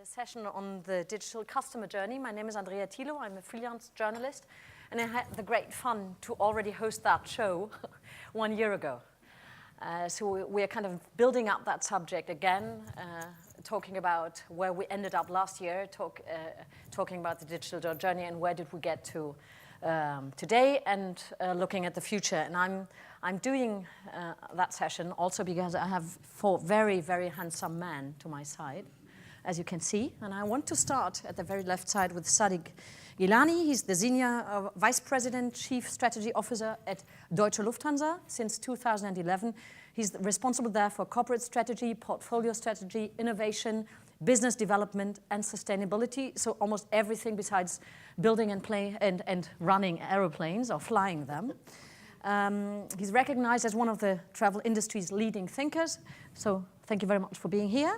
session on the digital customer journey. My name is Andrea Thilo. I'm a freelance journalist, and I had the great fun to already host that show 1 year ago. So we're kind of building up that subject again, talking about where we ended up last year, talking about the digital journey and where did we get to today, and looking at the future. And I'm doing that session also because I have 4 very, very handsome men to my side, as you can see. And I want to start at the very left side with Sadiq Gilani. He's the Senior Vice President, Chief Strategy Officer at Deutsche Lufthansa since 2011. He's responsible there for corporate strategy, portfolio strategy, innovation, business development, and sustainability. So almost everything besides building and running aeroplanes or flying them. He's recognized as one of the travel industry's leading thinkers. So thank you very much for being here.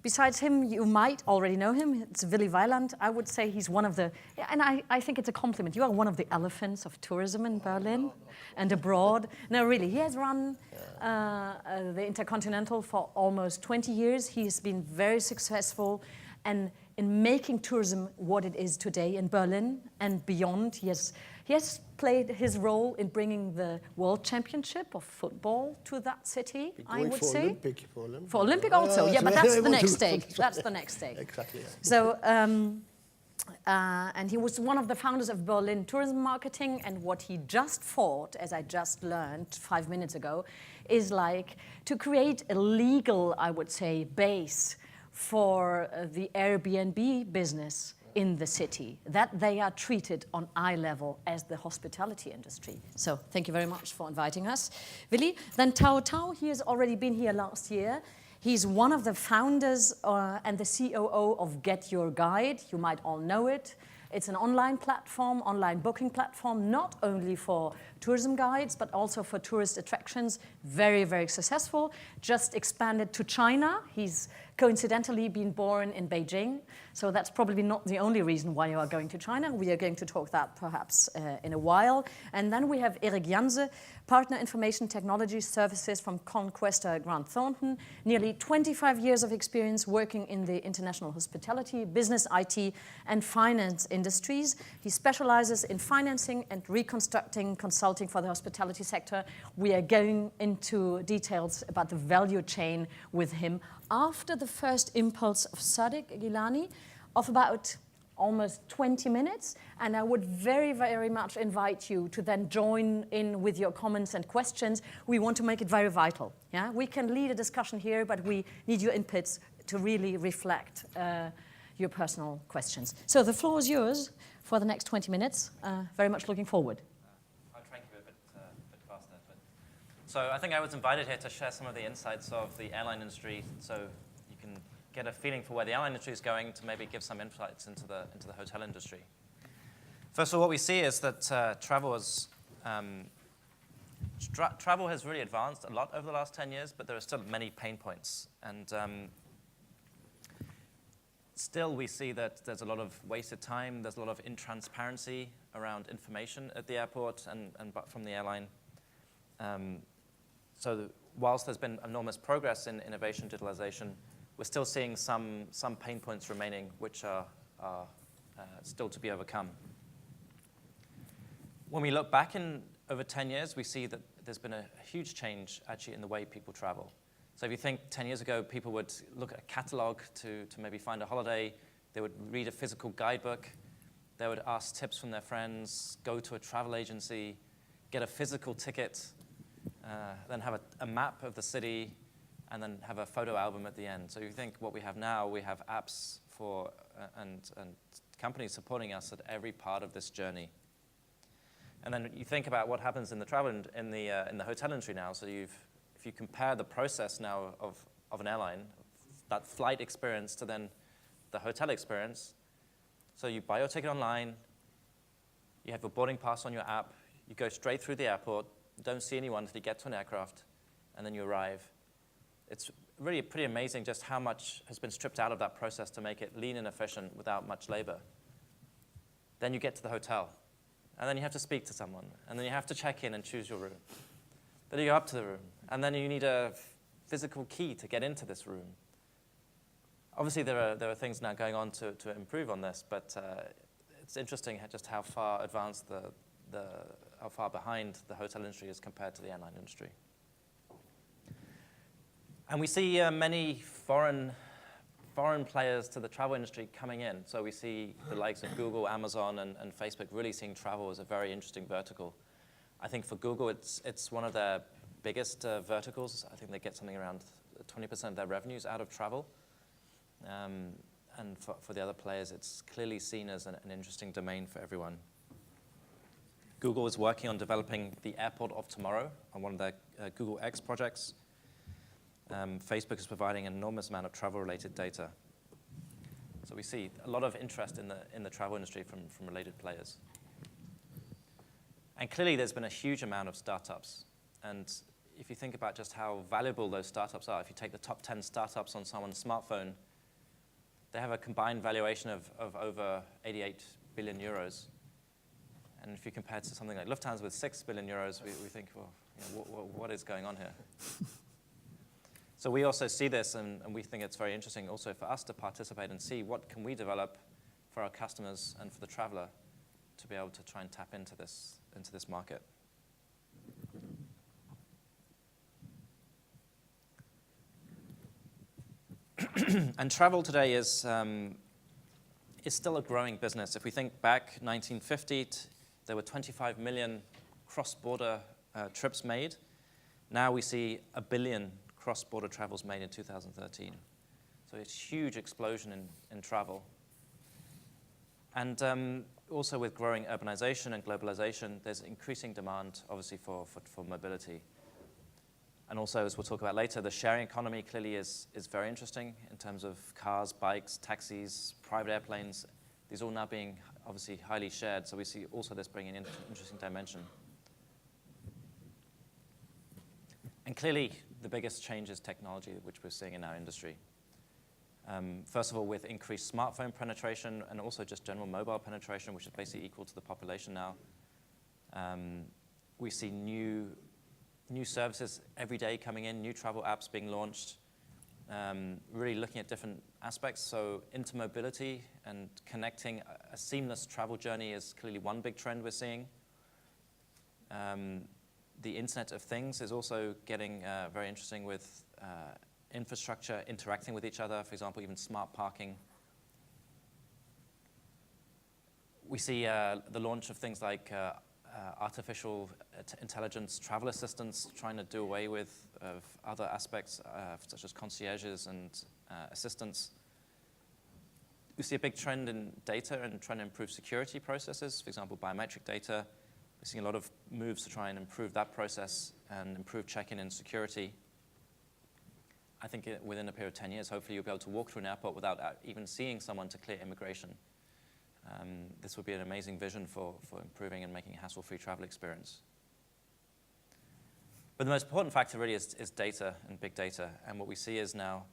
Besides him, you might already know him. It's Willy Weiland. I would say he's one of the, and I think it's a compliment. You are one of the elephants of tourism in Berlin and abroad. No, really, he has run the Intercontinental for almost 20 years. He has been very successful and in making tourism what it is today in Berlin and beyond. He has played his role in bringing the World Championship of football to that city, I would say. For Olympic also, yeah, but that's the next stage. That's the next stage. Exactly. Yeah. So, and he was one of the founders of Berlin Tourism Marketing, and what he just fought, as I just learned 5 minutes ago, is like to create a legal, I would say, base for the Airbnb business in the city, that they are treated on eye level as the hospitality industry. So thank you very much for inviting us, Willy. Then Tao, he has already been here last year. He's one of the founders and the COO of Get Your Guide. You might all know it. It's an online platform, online booking platform, not only for tourism guides, but also for tourist attractions. Very, very successful. Just expanded to China. He's coincidentally been born in Beijing. So that's probably not the only reason why you are going to China. We are going to talk that perhaps in a while. And then we have Erik Janse, Partner Information Technology Services from Conquesta Grant Thornton. Nearly 25 years of experience working in the international hospitality, business, IT, and finance industries. He specializes in financing and reconstructing consulting for the hospitality sector. We are going into details about the value chain with him after the first impulse of Sadiq Gilani of about almost 20 minutes. And I would very, very much invite you to then join in with your comments and questions. We want to make it very vital. Yeah? We can lead a discussion here, but we need your inputs to really reflect your personal questions. So the floor is yours for the next 20 minutes. Very much looking forward. I'll try and keep it a bit faster. So I think I was invited here to share some of the insights of the airline industry, so you can get a feeling for where the airline industry is going, to maybe give some insights into the hotel industry. First of all, what we see is that travel has really advanced a lot over the last 10 years, but there are still many pain points. And still, we see that there's a lot of wasted time. There's a lot of intransparency around information at the airport and from the airline. So whilst there's been enormous progress in innovation, digitalization, we're still seeing some pain points remaining, which are still to be overcome. When we look back in over 10 years, we see that there's been a huge change actually in the way people travel. So if you think 10 years ago, people would look at a catalog to maybe find a holiday. They would read a physical guidebook. They would ask tips from their friends, go to a travel agency, get a physical ticket, then have a map of the city, and then have a photo album at the end. So you think what we have now, we have apps for and companies supporting us at every part of this journey. And then you think about what happens in the travel in the hotel industry now. So if you compare the process now of an airline, that flight experience to then the hotel experience. So you buy your ticket online, you have a boarding pass on your app, you go straight through the airport, don't see anyone until you get to an aircraft, and then you arrive. It's really pretty amazing just how much has been stripped out of that process to make it lean and efficient without much labor. Then you get to the hotel, and then you have to speak to someone, and then you have to check in and choose your room. Then you go up to the room, and then you need a physical key to get into this room. Obviously, there are things now going on to improve on this, but it's interesting just how far advanced how far behind the hotel industry is compared to the airline industry. And we see many foreign players to the travel industry coming in. So we see the likes of Google, Amazon, and Facebook really seeing travel as a very interesting vertical. I think for Google, it's one of their biggest verticals. I think they get something around 20% of their revenues out of travel. And for the other players, it's clearly seen as an interesting domain for everyone. Google is working on developing the airport of tomorrow on one of their Google X projects. Facebook is providing an enormous amount of travel-related data. So we see a lot of interest in the travel industry from related players. And clearly, there's been a huge amount of startups. And if you think about just how valuable those startups are, if you take the top 10 startups on someone's smartphone, they have a combined valuation of over 88 billion euros. And if you compare it to something like Lufthansa with 6 billion euros, we think, well, what is going on here? So we also see this, and we think it's very interesting also for us to participate and see what can we develop for our customers and for the traveler to be able to try and tap into this market. And travel today is still a growing business. If we think back 1950, there were 25 million cross-border trips made. Now we see 1 billion cross-border travels made in 2013. So it's a huge explosion in travel. And also with growing urbanization and globalization, there's increasing demand, obviously, for mobility. And also, as we'll talk about later, the sharing economy clearly is very interesting in terms of cars, bikes, taxis, private airplanes. These are all now being obviously highly shared. So we see also this bringing an interesting dimension. And clearly, the biggest change is technology, which we're seeing in our industry. First of all, with increased smartphone penetration and also just general mobile penetration, which is basically equal to the population now, we see new services every day coming in, new travel apps being launched, really looking at different aspects. So intermobility and connecting a seamless travel journey is clearly one big trend we're seeing. The Internet of Things is also getting very interesting with infrastructure interacting with each other, for example, even smart parking. We see the launch of things like artificial intelligence travel assistants trying to do away with other aspects such as concierges and assistants. We see a big trend in data and trying to improve security processes, for example, biometric data. We're seeing a lot of moves to try and improve that process and improve check-in and security. I think within a period of 10 years, hopefully you'll be able to walk through an airport without even seeing someone to clear immigration. This would be an amazing vision for improving and making a hassle-free travel experience. But the most important factor really is data and big data. And what we see is now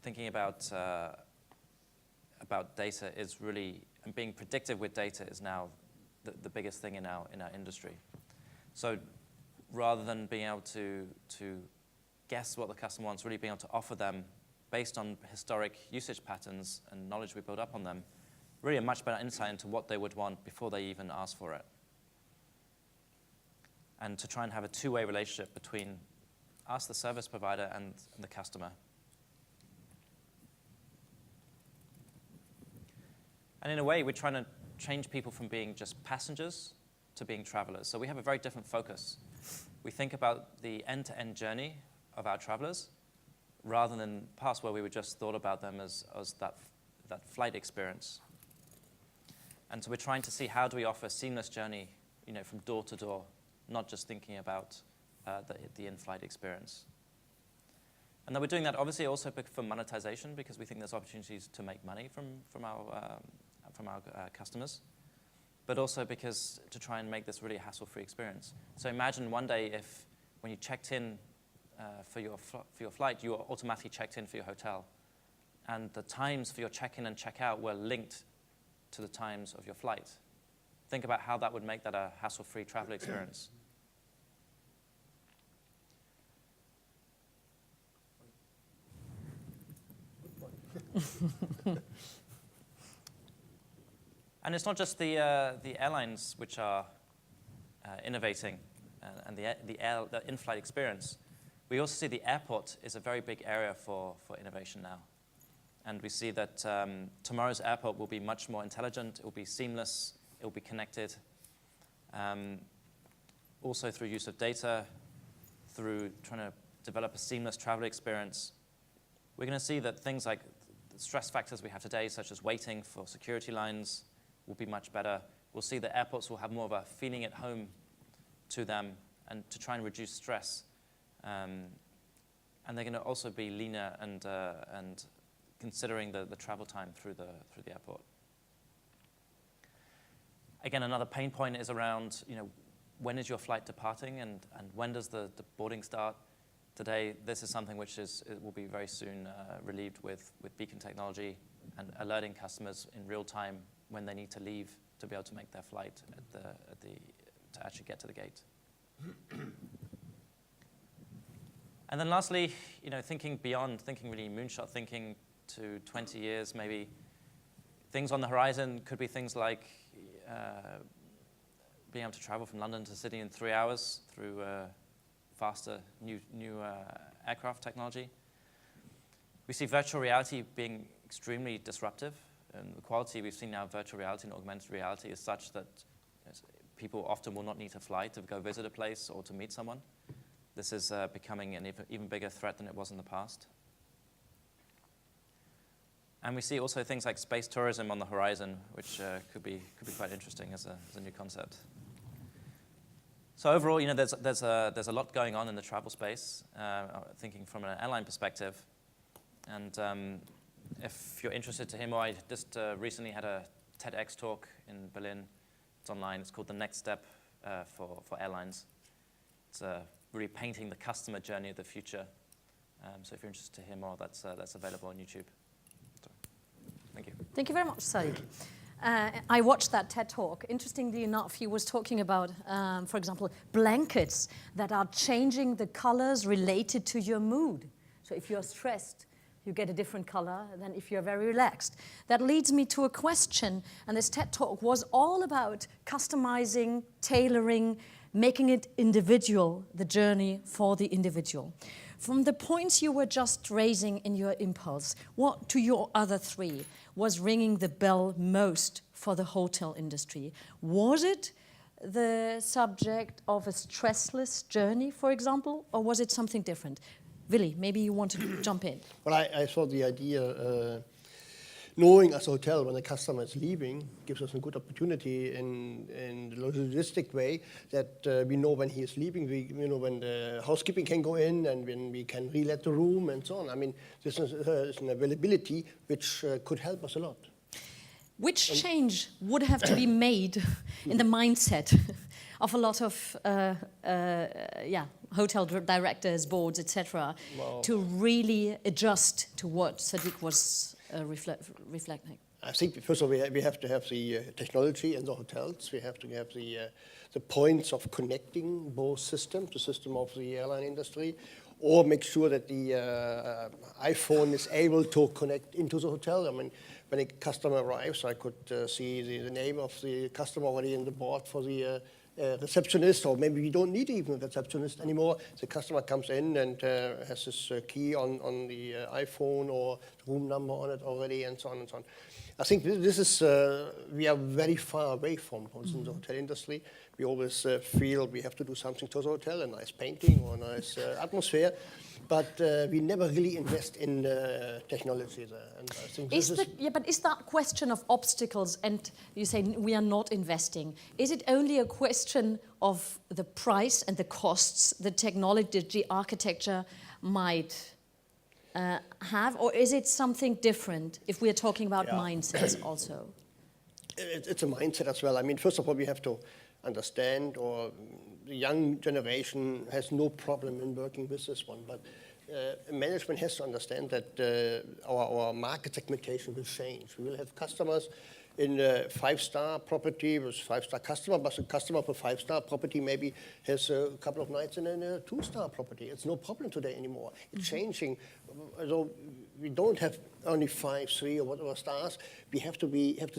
thinking about data is really, and being predictive with data is now the biggest thing in our industry. So rather than being able to guess what the customer wants, really being able to offer them based on historic usage patterns and knowledge we build up on them, really a much better insight into what they would want before they even ask for it. And to try and have a two-way relationship between us, the service provider, and the customer. And in a way, we're trying to change people from being just passengers to being travelers. So we have a very different focus. We think about the end-to-end journey of our travelers, rather than past where we would just thought about them as that flight experience. And so we're trying to see how do we offer a seamless journey, from door to door, not just thinking about the in-flight experience. And then we're doing that obviously also for monetization, because we think there's opportunities to make money from our customers, but also because to try and make this really a hassle-free experience. So imagine one day if when you checked in for your flight, you were automatically checked in for your hotel, and the times for your check-in and check-out were linked to the times of your flight. Think about how that would make that a hassle-free travel experience. And it's not just the airlines which are innovating and the in-flight experience. We also see the airport is a very big area for innovation now. And we see that tomorrow's airport will be much more intelligent, it will be seamless, it will be connected. Also through use of data, through trying to develop a seamless travel experience. We're going to see that things like the stress factors we have today, such as waiting for security lines, will be much better. We'll see that airports will have more of a feeling at home to them and to try and reduce stress. And they're going to also be leaner and considering the travel time through the airport. Again, another pain point is around, when is your flight departing and when does the boarding start? Today, this is something which it will be very soon relieved with beacon technology and alerting customers in real time when they need to leave to be able to make their flight to actually get to the gate. And then lastly, thinking beyond, thinking really moonshot, thinking to 20 years, maybe things on the horizon could be things like being able to travel from London to Sydney in 3 hours through faster new aircraft technology. We see virtual reality being extremely disruptive, and the quality we've seen now of virtual reality and augmented reality is such that people often will not need to fly to go visit a place or to meet someone. This is becoming an even bigger threat than it was in the past. And we see also things like space tourism on the horizon, which could be quite interesting as a new concept. So overall, there's a lot going on in the travel space, thinking from an airline perspective. And if you're interested to hear more, I just recently had a TEDx talk in Berlin. It's online. It's called The Next Step for Airlines. It's really painting the customer journey of the future. So if you're interested to hear more, that's available on YouTube. So, thank you. Thank you very much, Sadiq. I watched that TED Talk. Interestingly enough, he was talking about, for example, blankets that are changing the colors related to your mood. So if you're stressed, you get a different color than if you're very relaxed. That leads me to a question, and this TED Talk was all about customizing, tailoring, making it individual, the journey for the individual. From the points you were just raising in your impulse, what to your other three was ringing the bell most for the hotel industry? Was it the subject of a stressless journey, for example, or was it something different? Willy, maybe you want to jump in. Well, I thought the idea, knowing as a hotel when the customer is leaving, gives us a good opportunity in the logistic way that we know when he is leaving, we know when the housekeeping can go in and when we can re-let the room and so on. I mean, this is an availability which could help us a lot. Which change would have to be made in the mindset of a lot of hotel directors, boards, etc., to really adjust to what Sadiq was reflecting? I think, first of all, we have to have the technology in the hotels. We have to have the points of connecting both systems, the system of the airline industry, or make sure that the iPhone is able to connect into the hotel. I mean, when a customer arrives, I could see the name of the customer already in the board for the receptionist, or maybe we don't need even a receptionist anymore. The customer comes in and has his key on the iPhone or room number on it already, and so on and so on. I think this is, we are very far away from in the hotel industry. We always feel we have to do something to the hotel, a nice painting or a nice atmosphere, but we never really invest in technology there. And I think but is that question of obstacles, and you say we are not investing, is it only a question of the price and the costs the technology architecture might have, or is it something different if we are talking about mindsets also? It's a mindset as well. I mean, first of all, we have to understand, or the young generation has no problem in working with this one, but management has to understand that our market segmentation will change. We will have customers in a 5-star property with 5-star customer, but the customer for 5-star property maybe has a couple of nights in a 2-star property. It's no problem today anymore. It's changing. So we don't have only 5, 3, or whatever stars. We have to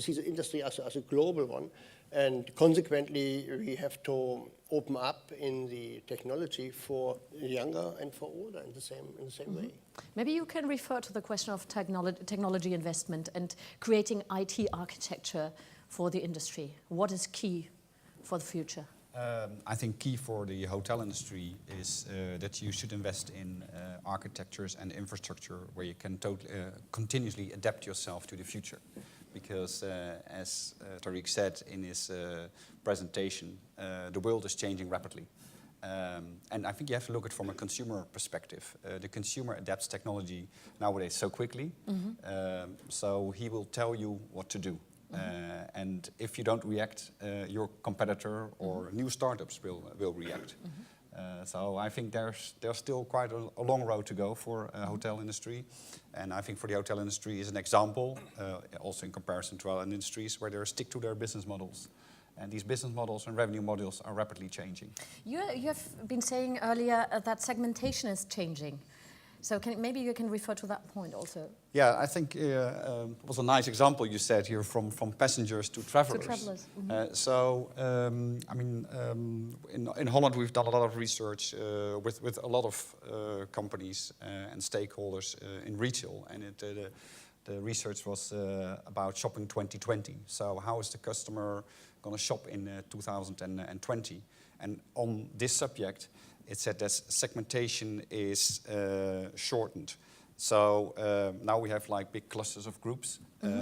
see the industry as a global one, and consequently we have to open up in the technology for younger and for older in the same way. Maybe you can refer to the question of technology investment and creating IT architecture for the industry. What is key for the future? I think key for the hotel industry is that you should invest in architectures and infrastructure where you can continuously adapt yourself to the future. Because as Tariq said in his presentation, the world is changing rapidly. And I think you have to look at it from a consumer perspective. The consumer adapts technology nowadays so quickly, so he will tell you what to do. And if you don't react, your competitor or new startups will react. So I think there's still quite a long road to go for hotel industry. And I think for the hotel industry is an example, also in comparison to other industries, where they stick to their business models. And these business models and revenue models are rapidly changing. You have been saying earlier that segmentation is changing. So maybe you can refer to that point also. Yeah, I think it was a nice example you said here from passengers to travelers. To travelers. I mean, in Holland we've done a lot of research with a lot of companies and stakeholders in retail, and the research was about shopping 2020. So how is the customer going to shop in 2020? And on this subject, it said that segmentation is shortened. So now we have like big clusters of groups.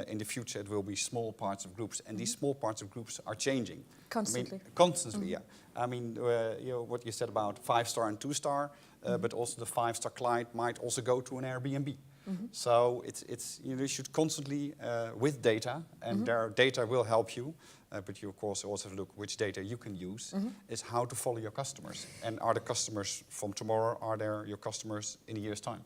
In the future, it will be small parts of groups, and these small parts of groups are changing constantly. I mean, constantly, yeah. I mean, you know what you said about 5-star and 2-star, but also the 5-star client might also go to an Airbnb. So you should constantly with data, and their data will help you. But you, of course, also have to look which data you can use, is how to follow your customers. And are the customers from tomorrow, are they your customers in a year's time?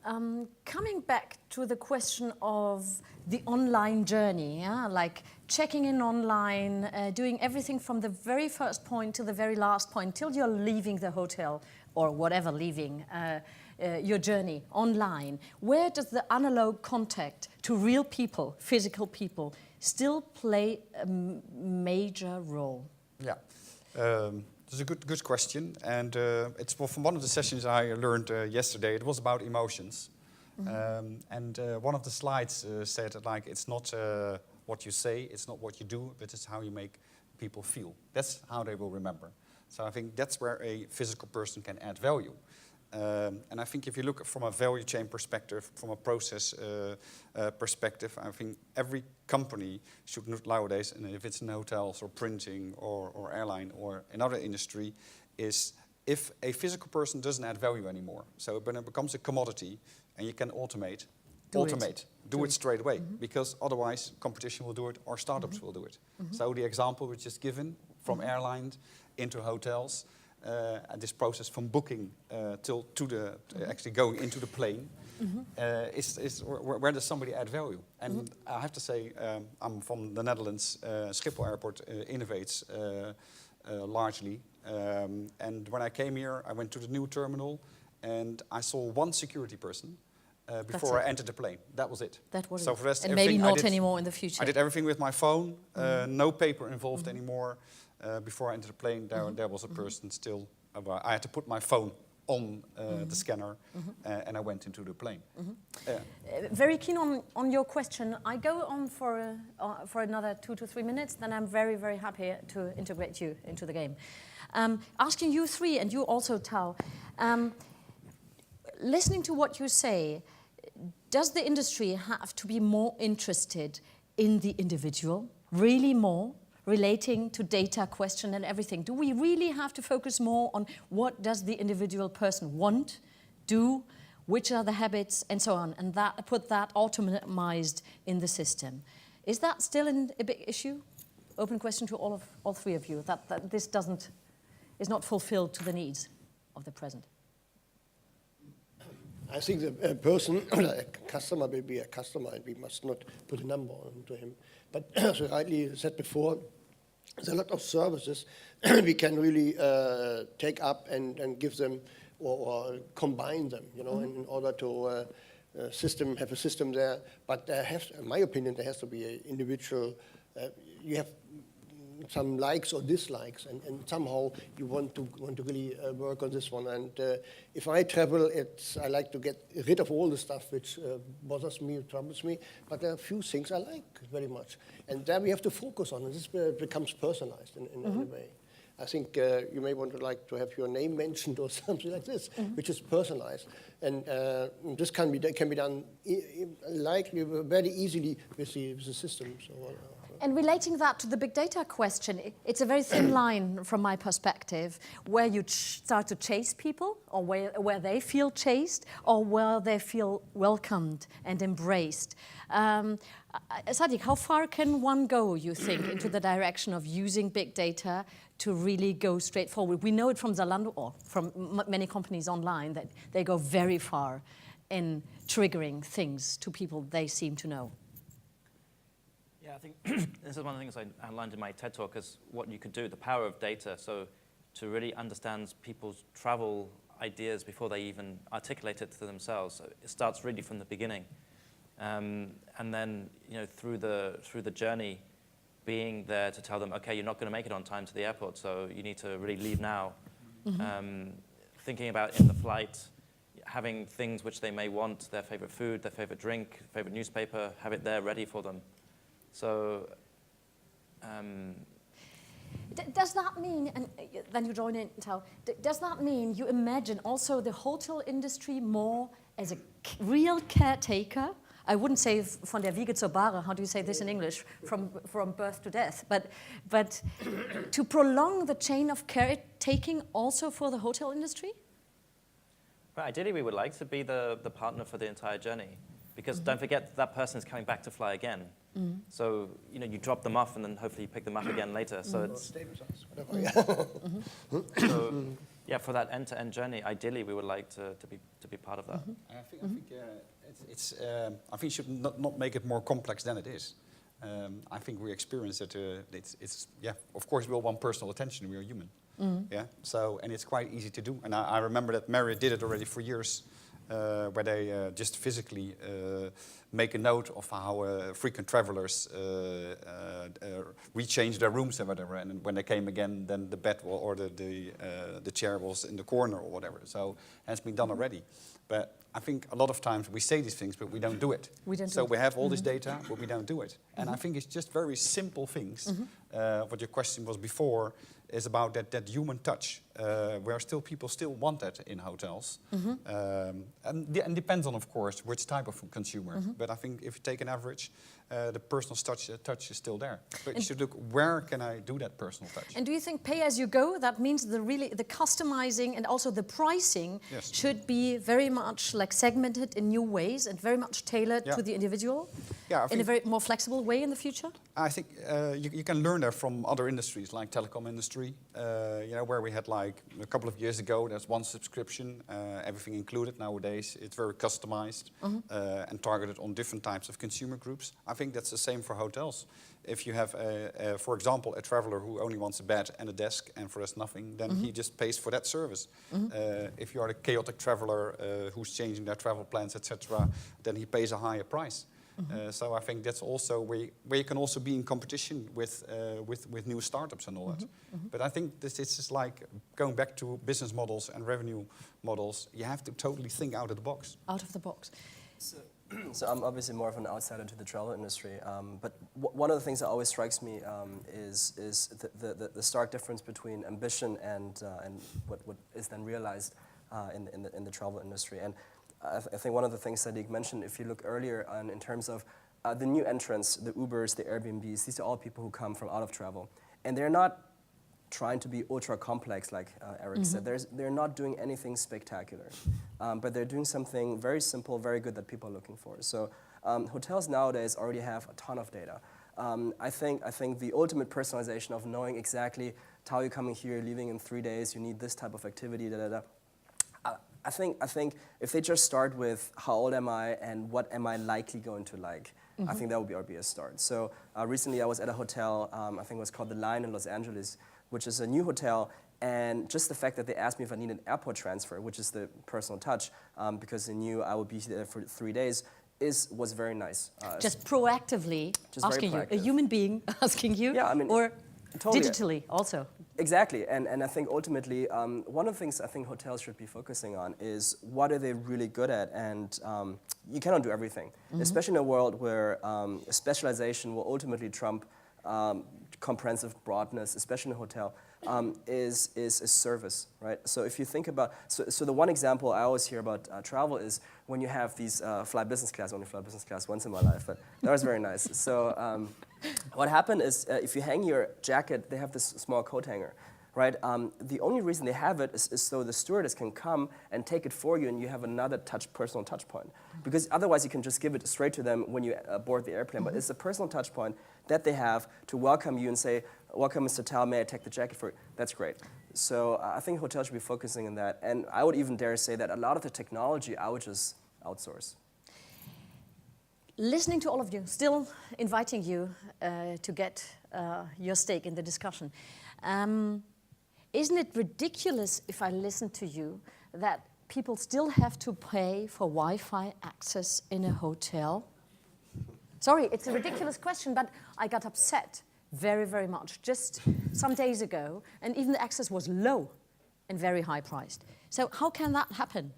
Coming back to the question of the online journey, yeah? Like checking in online, doing everything from the very first point to the very last point, till you're leaving the hotel or whatever, leaving your journey online. Where does the analog contact to real people, physical people, still play a major role? Yeah, it's a good question, and it's from one of the sessions I learned yesterday. It was about emotions, and one of the slides said like it's not what you say, it's not what you do, but it's how you make people feel. That's how they will remember. So I think that's where a physical person can add value. And I think if you look from a value chain perspective, from a process perspective, I think every company should look nowadays, and if it's in hotels or printing or airline or another industry, is if a physical person doesn't add value anymore. So when it becomes a commodity and you can do it straight away, because otherwise competition will do it or startups will do it. So the example which is given from airlines into hotels, and this process from booking till to actually going into the plane, is where does somebody add value? And I have to say, I'm from the Netherlands. Schiphol Airport innovates largely. And when I came here, I went to the new terminal, and I saw one security person before I entered the plane. That was it. That was so it. For the rest, and maybe not anymore in the future. I did everything with my phone, no paper involved anymore. Before I entered the plane, there was a person still. I had to put my phone on the scanner, and I went into the plane. Very keen on your question. I go on for another 2 to 3 minutes, then I'm very, very happy to integrate you into the game. Asking you three, and you also, Tal, listening to what you say, does the industry have to be more interested in the individual, really more, relating to data question and everything? Do we really have to focus more on what does the individual person want, do, which are the habits, and so on, and that put that automated in the system? Is that still a big issue? Open question to all three of you, that this is not fulfilled to the needs of the present. I think the person, a customer will be a customer, and we must not put a number onto him. But as we rightly said before, there's a lot of services we can really take up and give them or combine them, you know, in order to have a system there. But in my opinion, there has to be an individual. You have some likes or dislikes, and somehow you want to really work on this one. And if I travel, I like to get rid of all the stuff which bothers me, troubles me. But there are a few things I like very much, and there we have to focus on. And this becomes personalized in a way. I think you may want to have your name mentioned or something like this, which is personalized, and this can be done likely very easily with the system. So. And relating that to the big data question, it's a very thin line from my perspective, where you start to chase people, or where they feel chased, or where they feel welcomed and embraced. Sadiq, how far can one go, you think, into the direction of using big data to really go straight forward? We know it from Zalando, or from many companies online, that they go very far in triggering things to people they seem to know. Yeah, I think this is one of the things I outlined in my TED Talk is what you could do, the power of data. So to really understand people's travel ideas before they even articulate it to themselves. So it starts really from the beginning. And then, you know, through the journey, being there to tell them, okay, you're not going to make it on time to the airport, so you need to really leave now. Thinking about in the flight, having things which they may want, their favorite food, their favorite drink, favorite newspaper, have it there ready for them. So, does that mean, and then you join in, Tao, does that mean you imagine also the hotel industry more as a real caretaker? I wouldn't say von der Wiege zur Bahre, how do you say this in English, from birth to death, but to prolong the chain of caretaking also for the hotel industry? Well, ideally, we would like to be the partner for the entire journey, because don't forget that person is coming back to fly again. So, you know, you drop them off and then hopefully you pick them up again later. So it's so, yeah, for that end-to-end journey, ideally we would like to be part of that. I think I think you should not make it more complex than it is. I think we experience that it's of course we all want personal attention. We are human. Yeah. So and it's quite easy to do. And I remember that Marriott did it already for years. Where they just physically make a note of how frequent travelers rechange their rooms and whatever, and when they came again, then the bed or the chair was in the corner or whatever. So it has been done already. But I think a lot of times we say these things, but we don't do it. We have all this data, but we don't do it. And I think it's just very simple things. What your question was before is about that human touch, where people still want that in hotels. And depends on, of course, which type of consumer. But I think if you take an average, the personal touch is still there. But you should look, where can I do that personal touch? And do you think pay as you go, that means the customizing and also the pricing should be very much like segmented in new ways and very much tailored to the individual? Yeah, in a very more flexible way in the future? I think you can learn that from other industries like telecom industry, you know, where we had like a couple of years ago, there's one subscription, everything included. Nowadays, it's very customized and targeted on different types of consumer groups. I think that's the same for hotels. If you have, for example, a traveler who only wants a bed and a desk and for us nothing, then he just pays for that service. If you are a chaotic traveler who's changing their travel plans, etc., then he pays a higher price. So I think that's also where you can also be in competition with new startups and all that. But I think this is like going back to business models and revenue models. You have to totally think out of the box. Out of the box. So I'm obviously more of an outsider to the travel industry, but one of the things that always strikes me is the stark difference between ambition and what is then realized in the travel industry. And I think one of the things Sadiq mentioned, if you look earlier on in terms of the new entrants, the Ubers, the Airbnbs, these are all people who come from out of travel. And they're not trying to be ultra complex, like Eric said. They're not doing anything spectacular, but they're doing something very simple, very good that people are looking for. So hotels nowadays already have a ton of data. I think the ultimate personalization of knowing exactly how you're coming here, leaving in 3 days, you need this type of activity, I think if they just start with how old am I and what am I likely going to like, I think that would be a start. So recently I was at a hotel, I think it was called The Line in Los Angeles, which is a new hotel. And just the fact that they asked me if I need an airport transfer, which is the personal touch, because they knew I would be there for 3 days, was very nice. Just proactively Just asking very you, a human being asking you, Yeah, I mean, or totally. digitally also. Exactly, and I think ultimately, one of the things I think hotels should be focusing on is what are they really good at, and you cannot do everything, especially in a world where specialization will ultimately trump comprehensive broadness, especially in a hotel, is service, right? So if you think about, so the one example I always hear about travel is when you have these fly business class, only fly business class once in my life, but that was very nice. So what happened is if you hang your jacket, they have this small coat hanger, right? The only reason they have it is so the stewardess can come and take it for you and you have another personal touch point. Because otherwise you can just give it straight to them when you board the airplane, but it's a personal touch point that they have to welcome you and say, welcome Mr. Tal, may I take the jacket for you? That's great. So I think hotels should be focusing on that. And I would even dare say that a lot of the technology I would just outsource. Listening to all of you, still inviting you to get your stake in the discussion. Isn't it ridiculous if I listen to you that people still have to pay for Wi-Fi access in a hotel? Sorry, it's a ridiculous question, but I got upset very, very much just some days ago, and even the access was low and very high priced. So how can that happen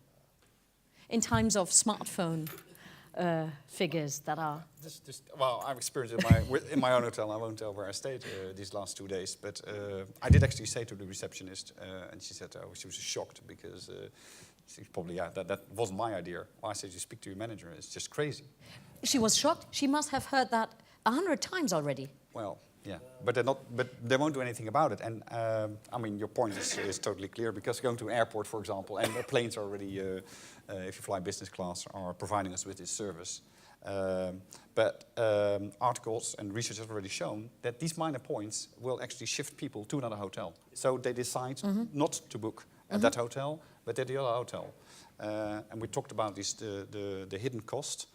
in times of smartphone figures that are... Well, I've experienced it in my own hotel. I won't tell where I stayed these last 2 days, but I did actually say to the receptionist, and she said she was shocked because she probably, that wasn't my idea. Well, I said, you speak to your manager, it's just crazy. She was shocked. She must have heard that 100 times already. Well, yeah, but they won't do anything about it. And I mean, your point is totally clear, because going to an airport, for example, and the planes are already, if you fly business class, are providing us with this service. But articles and research have already shown that these minor points will actually shift people to another hotel. So they decide not to book at that hotel, but at the other hotel. And we talked about this, the hidden cost.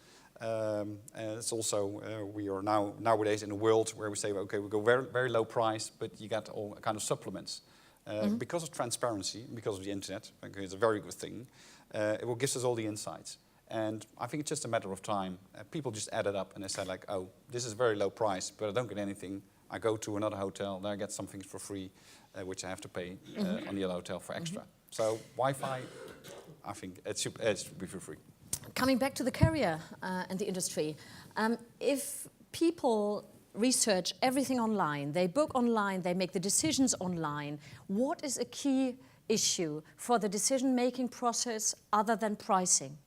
It's also, we are nowadays in a world where we say, okay, we go very, very low price, but you get all kind of supplements. Because of transparency, because of the internet, okay, it's a very good thing, it will give us all the insights. And I think it's just a matter of time. People just add it up and they say like, oh, this is very low price, but I don't get anything. I go to another hotel, there I get something for free, which I have to pay on the other hotel for extra. So Wi-Fi, I think it should be for free. Coming back to the carrier and the industry, if people research everything online, they book online, they make the decisions online, what is a key issue for the decision-making process other than pricing?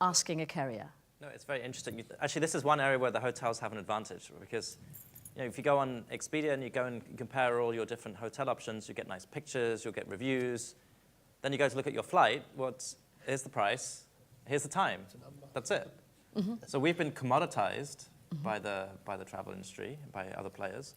Asking a carrier. No, it's very interesting. Actually, this is one area where the hotels have an advantage, because if you go on Expedia and you go and compare all your different hotel options, you get nice pictures, you'll get reviews. Then you go to look at your flight, here's the price, here's the time, that's it. So we've been commoditized by the travel industry, by other players,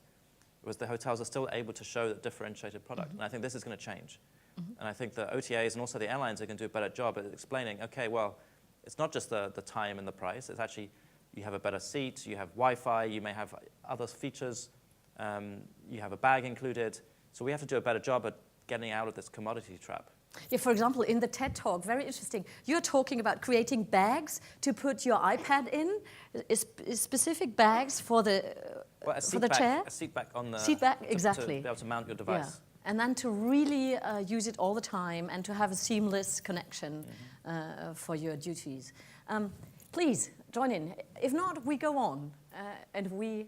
whereas the hotels are still able to show that differentiated product. And I think this is going to change. And I think the OTAs and also the airlines are going to do a better job at explaining, okay, well, it's not just the time and the price, it's actually, you have a better seat, you have Wi-Fi, you may have other features, you have a bag included. So we have to do a better job at getting out of this commodity trap. Yeah, for example, in the TED Talk, very interesting, you're talking about creating bags to put your iPad in, specific bags for the, chair? A seat back on the... Seat back, to exactly. be able to mount your device. Yeah. And then to really use it all the time and to have a seamless connection for your duties. Please, join in. If not, we go on and we...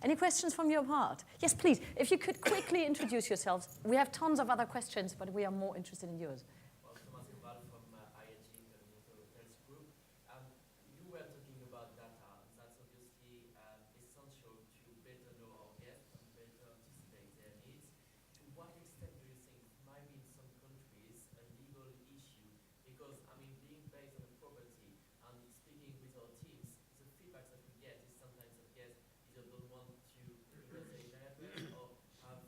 Any questions from your part? Yes, please. If you could quickly introduce yourselves. We have tons of other questions, but we are more interested in yours. Well, Thomas Iqbal from IHIF and also Hotels Group. You were talking about data, and that's obviously essential to better know our guests and better anticipate their needs. To what extent do you think it might be in some countries a legal issue? Because, I mean, being based on a property and speaking with our teams, the feedback that we get is sometimes that guests either don't want to USA their address or have,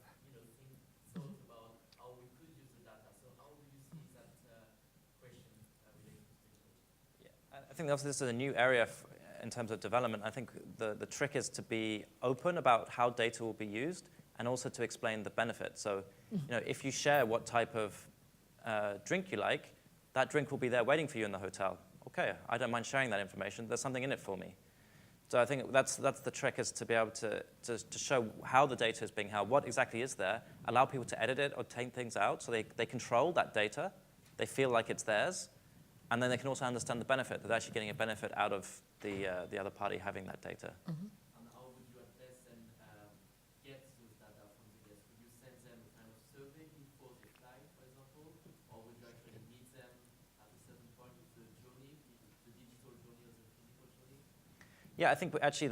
thought about how we could use the data. So how do you see think this is a new area in terms of development. I think the trick is to be open about how data will be used and also to explain the benefit. So, if you share what type of drink you like, that drink will be there waiting for you in the hotel. Okay, I don't mind sharing that information. There's something in it for me. So I think that's the trick, is to be able to show how the data is being held, what exactly is there, allow people to edit it or take things out so they control that data, they feel like it's theirs, and then they can also understand the benefit, that they're actually getting a benefit out of the other party having that data. And how would you address and get those data from the guests? Would you send them a kind of survey before they fly, for example? Or would you actually meet them at a certain point of the journey, the digital journey or the physical journey? Yeah, I think actually,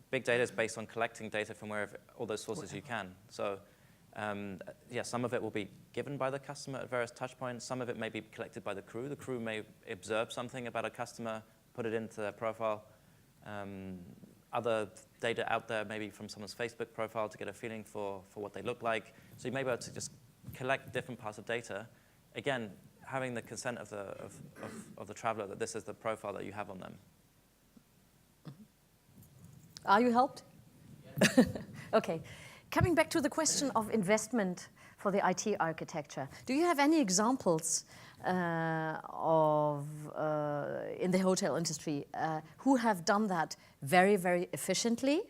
big data is based on collecting data from wherever, all those sources you can. So, some of it will be given by the customer at various touch points. Some of it may be collected by the crew. The crew may observe something about a customer, put it into their profile. Other data out there, maybe from someone's Facebook profile, to get a feeling for what they look like. So you may be able to just collect different parts of data. Again, having the consent of the traveler that this is the profile that you have on them. Are you helped? Yes. Okay. Coming back to the question of investment for the IT architecture, do you have any examples of in the hotel industry who have done that very, very efficiently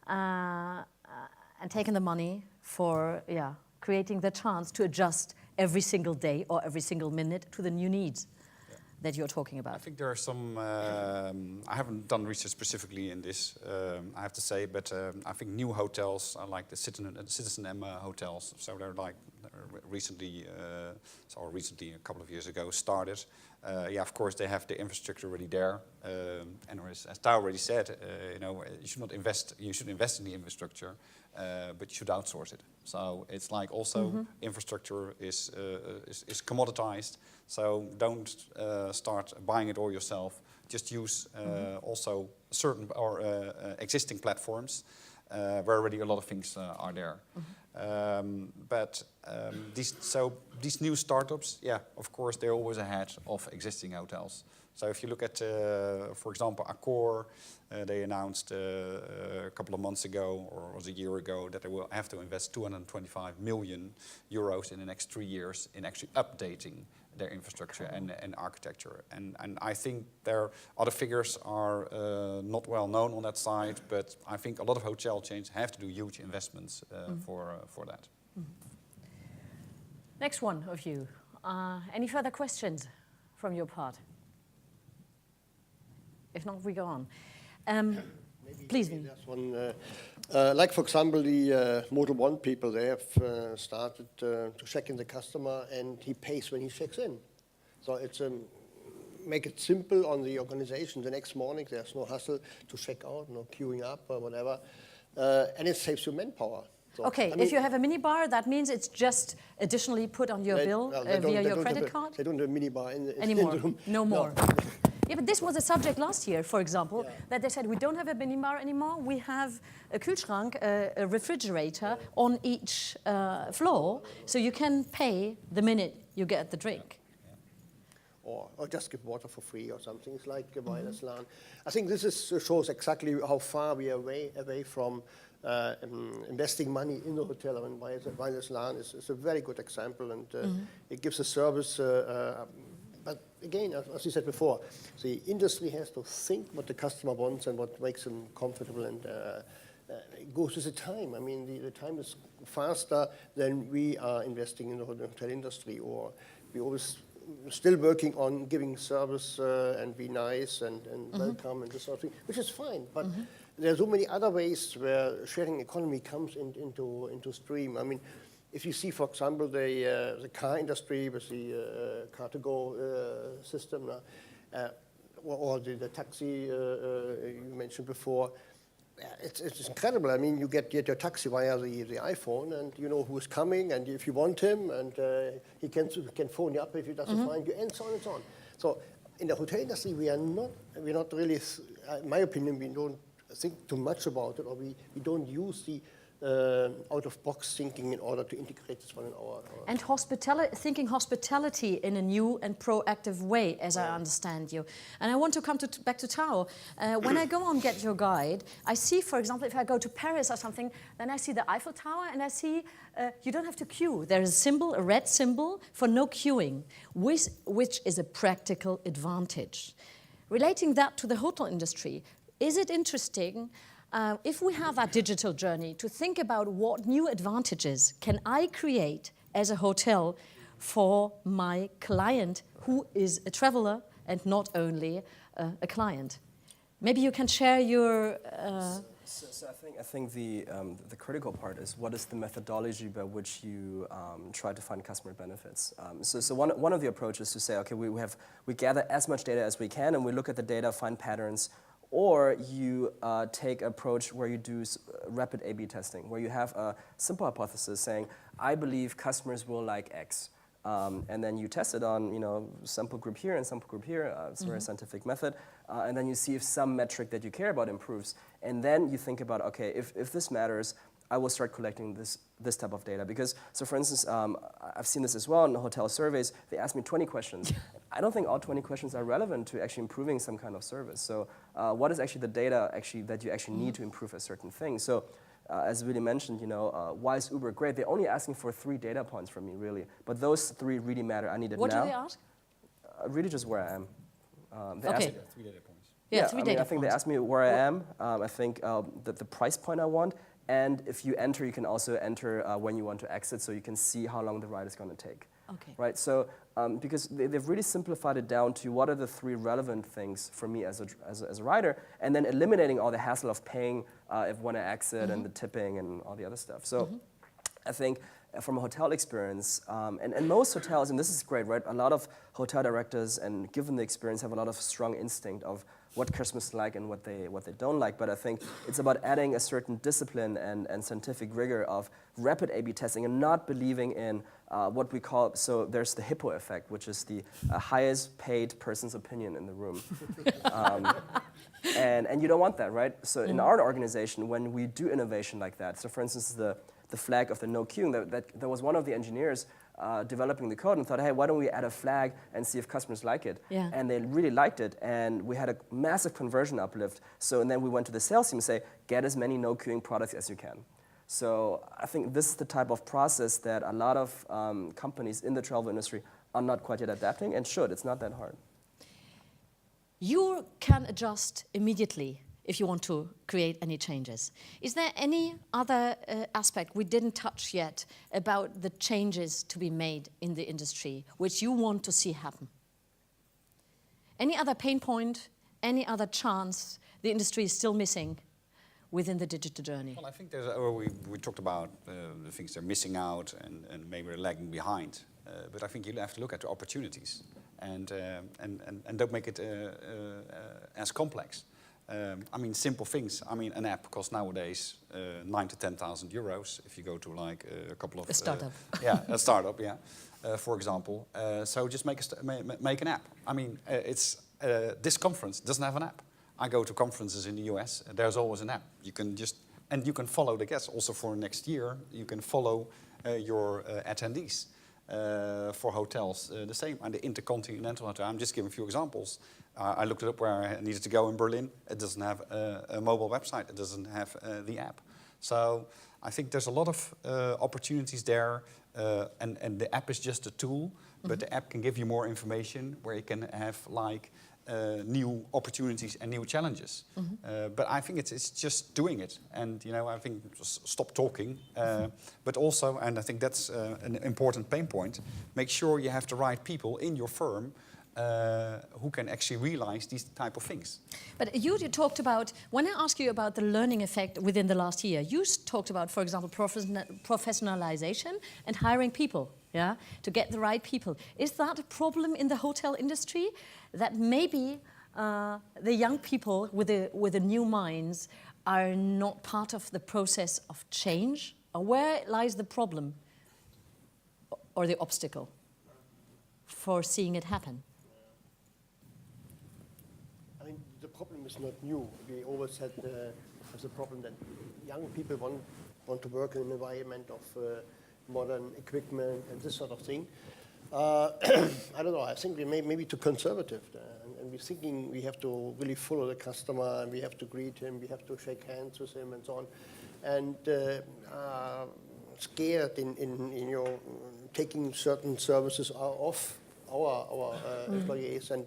and taken the money for creating the chance to adjust every single day or every single minute to the new needs that you're talking about? I think there are some, I haven't done research specifically in this, I have to say, but I think new hotels are like the Citizen M hotels. So they're like recently, a couple of years ago, started. Of course, they have the infrastructure already there. And as Tao already said, you should invest in the infrastructure, but you should outsource it. So it's like also infrastructure is commoditized. So don't start buying it all yourself. Just use also certain or existing platforms where already a lot of things are there. These new startups, of course, they're always ahead of existing hotels. So if you look at, for example, Accor, they announced a couple of months ago, or was a year ago, that they will have to invest 225 million euros in the next 3 years in actually updating their infrastructure and architecture. And I think their other figures are not well known on that side, but I think a lot of hotel chains have to do huge investments for that. Next one of you. Any further questions from your part? If not, we go on. Please, Vin. There's one, like for example, the Model 1 people, they have started to check in the customer, and he pays when he checks in. So it's make it simple on the organization. The next morning, there's no hassle to check out, no queuing up or whatever, and it saves you manpower. So, okay, if you have a minibar, that means it's just additionally put on your bill via your credit card? They don't have a minibar anymore. In the room. No more. No. Yeah, but this was a subject last year, for example, that they said we don't have a minibar anymore. We have a kühlschrank, a refrigerator on each floor, so you can pay the minute you get the drink. Or just give water for free or something. It's like a wireless LAN. I think this shows exactly how far we are away from investing money in the hotel. I mean, wireless LAN is a very good example, and it gives a service. But again, as you said before, the industry has to think what the customer wants and what makes them comfortable, and it goes with the time. I mean, the time is faster than we are investing in the hotel industry, or we always still working on giving service and be nice and welcome and this sort of thing, which is fine. But there are so many other ways where sharing economy comes into stream. I mean, if you see, for example, the car industry with the car-to-go system, or the taxi you mentioned before, it's incredible. I mean, you get your taxi via the iPhone, and you know who's coming, and if you want him, and he can phone you up if he doesn't find you, and so on and so on. So in the hotel industry, we're not really, in my opinion, we don't think too much about it, or we don't use the out-of-box thinking in order to integrate this one in our And thinking hospitality in a new and proactive way, as I understand you. And I want to come back to Tao. When I go on Get Your Guide, I see, for example, if I go to Paris or something, then I see the Eiffel Tower and I see you don't have to queue. There is a symbol, a red symbol, for no queuing, which is a practical advantage. Relating that to the hotel industry, is it interesting if we have a digital journey to think about what new advantages can I create as a hotel for my client who is a traveler and not only a client? Maybe you can share your... So I think the critical part is what is the methodology by which you try to find customer benefits. So one of the approaches to say, okay, we gather as much data as we can and we look at the data, find patterns. Or you take an approach where you do rapid A/B testing, where you have a simple hypothesis saying, I believe customers will like X. And then you test it on sample group here and sample group here. It's a very scientific method. And then you see if some metric that you care about improves. And then you think about, okay, if this matters, I will start collecting this type of data. Because, so for instance, I've seen this as well in the hotel surveys. They ask me 20 questions. I don't think all 20 questions are relevant to actually improving some kind of service. So what is actually the data that you actually need to improve a certain thing? So as Willy mentioned, why is Uber great? They're only asking for 3 data points from me, really. But those 3 really matter. I need it now. What do they ask? Really just where I am. They okay. ask, 3 data points. Yeah, 3 data I think points. they asked me where I am. I think the price point I want. And if you enter, you can also enter when you want to exit, so you can see how long the ride is going to take. Okay. Right. So because they've really simplified it down to what are the 3 relevant things for me as a rider, and then eliminating all the hassle of paying if when I exit and the tipping and all the other stuff. So I think from a hotel experience, and most hotels, and this is great, right? A lot of hotel directors, and given the experience, have a lot of strong instinct of what customers like and what they don't like. But I think it's about adding a certain discipline and scientific rigor of rapid A/B testing and not believing in what we call, so there's the hippo effect, which is the highest paid person's opinion in the room. And you don't want that, right? So in our organization, when we do innovation like that, so for instance, the flag of the no queuing, that was one of the engineers developing the code and thought, hey, why don't we add a flag and see if customers like it? Yeah. And they really liked it, and we had a massive conversion uplift. So, and then we went to the sales team and say, get as many no queuing products as you can. So I think this is the type of process that a lot of companies in the travel industry are not quite yet adapting, and should. It's not that hard. You can adjust immediately if you want to create any changes. Is there any other aspect we didn't touch yet about the changes to be made in the industry, which you want to see happen? Any other pain point, any other chance the industry is still missing within the digital journey? Well, I think there's, we talked about the things they're missing out and maybe they're lagging behind. But I think you have to look at the opportunities and don't make it as complex. I mean, simple things. I mean, an app costs nowadays 9,000 to 10,000 euros if you go to like a couple of... A startup. Yeah, a startup, yeah, for example. So just make an app. I mean, this conference doesn't have an app. I go to conferences in the US, there's always an app. You can just, and you can follow the guests. Also for next year, you can follow your attendees. For hotels, the same. And the Intercontinental Hotel, I'm just giving a few examples. I looked it up where I needed to go in Berlin. It doesn't have a mobile website. It doesn't have the app. So I think there's a lot of opportunities there. And the app is just a tool, but the app can give you more information where you can have like new opportunities and new challenges. But I think it's just doing it. And, I think just stop talking. But also, and I think that's an important pain point, make sure you have the right people in your firm who can actually realize these type of things. But you talked about, when I asked you about the learning effect within the last year, you talked about, for example, professionalization and hiring people, yeah, to get the right people. Is that a problem in the hotel industry, that maybe the young people with the new minds are not part of the process of change? Or where lies the problem or the obstacle for seeing it happen? I mean, the problem is not new. We always had the problem that young people want want to work in an environment of modern equipment and this sort of thing. I don't know, I think we may maybe too conservative there. And we're thinking we have to really follow the customer, and we have to greet him, we have to shake hands with him and so on. And scared in taking certain services off our employees and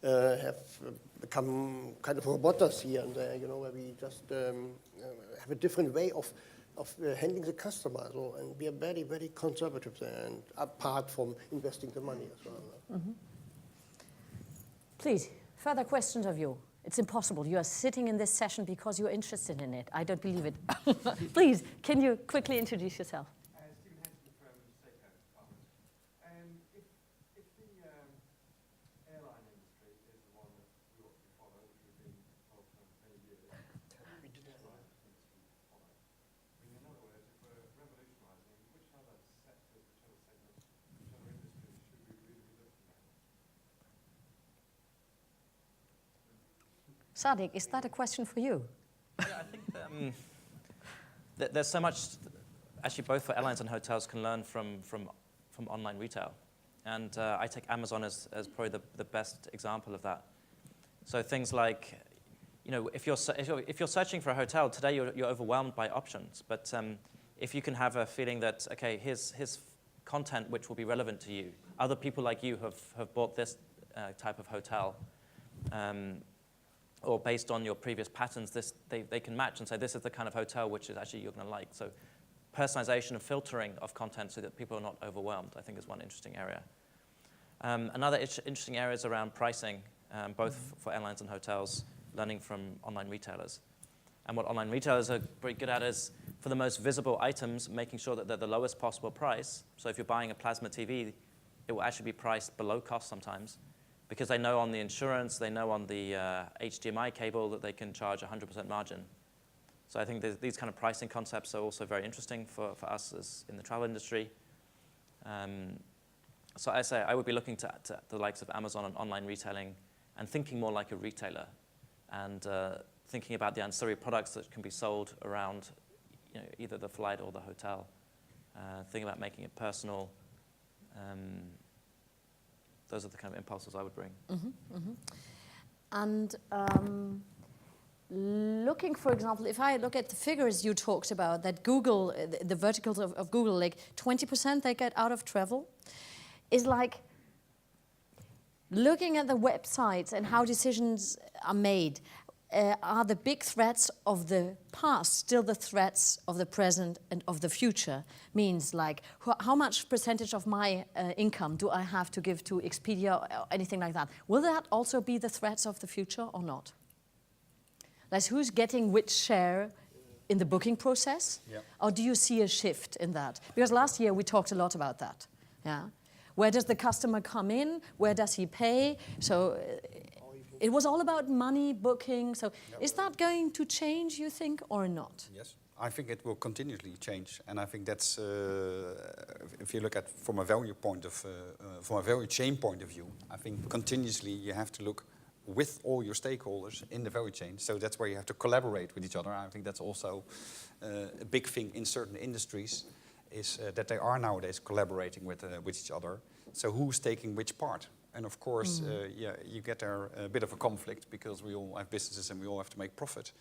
have become kind of robots here and there, where we just have a different way of handling the customer. So, and we are very, very conservative there, and apart from investing the money as well. Mm-hmm. Please, further questions of you. It's impossible. You are sitting in this session because you're interested in it. I don't believe it. Please, can you quickly introduce yourself? Stephen Henson from Seiko Department. If the airline industry is the one that we ought to follow, which we've been told for many years, we did that right industry to follow. In other words, if we're revolutionising, which other sectors, which other segments, which other industries should we really be looking at? Sadiq, is that a question for you? Yeah, I think there's so much, actually both for airlines and hotels can learn from online retail. And I take Amazon as probably the best example of that. So things like, if you're searching for a hotel, today you're overwhelmed by options. But if you can have a feeling that, okay, here's content which will be relevant to you. Other people like you have bought this type of hotel. Or based on your previous patterns, they can match and say, this is the kind of hotel which is actually you're going to like. So personalization and filtering of content so that people are not overwhelmed, I think is one interesting area. Another interesting area is around pricing, both for airlines and hotels, learning from online retailers. And what online retailers are pretty good at is, for the most visible items, making sure that they're the lowest possible price. So if you're buying a plasma TV, it will actually be priced below cost sometimes, because they know on the insurance, they know on the HDMI cable that they can charge 100% margin. So I think these kind of pricing concepts are also very interesting for us as in the travel industry. So I would be looking to the likes of Amazon and online retailing and thinking more like a retailer and thinking about the ancillary products that can be sold around either the flight or the hotel. Thinking about making it personal. Those are the kind of impulses I would bring. Mm-hmm, mm-hmm. And looking, for example, if I look at the figures you talked about, that Google, the verticals of Google, like 20% they get out of travel, is like looking at the websites and how decisions are made. Are the big threats of the past still the threats of the present and of the future? Means like, how much percentage of my income do I have to give to Expedia or anything like that? Will that also be the threats of the future or not? Like, who's getting which share in the booking process? Yeah. Or do you see a shift in that? Because last year we talked a lot about that. Yeah. Where does the customer come in? Where does he pay? So it was all about money, booking. So is that going to change, you think, or not? Yes, I think it will continuously change, and I think that's if you look at from a value chain point of view. I think continuously you have to look with all your stakeholders in the value chain. So that's where you have to collaborate with each other. I think that's also a big thing in certain industries, is that they are nowadays collaborating with each other. So who's taking which part? And of course, you get there a bit of a conflict because we all have businesses and we all have to make profit.